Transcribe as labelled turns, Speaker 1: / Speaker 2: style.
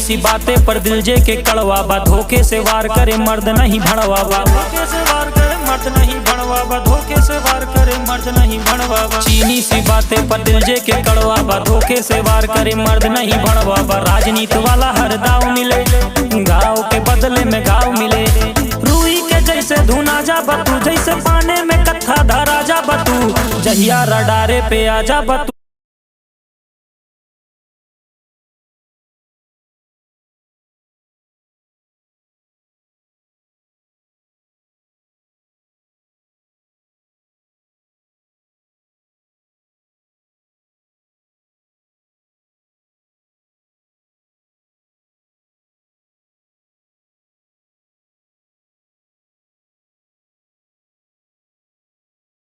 Speaker 1: सी बातें पर दिल जे के कड़वा बा, धोखे से वार करे मर्द नहीं भड़वा बा, धोखे से वार करे मर्द नहीं भड़वा बा, धोखे से वार करे मर्द नहीं भड़वा बा। चीनी सी बातें पर दिल जे के कड़वा बा, धोखे से वार करे मर्द नहीं भड़वा बा। राजनीति वाला हर दाव मिले, गाँव के बदले में गाँव मिले। रूई के जैसे धुना जा बतू, जैसे पाने में कत्था धरा जा बतू, जहिया रडारे पे आ जा बतू।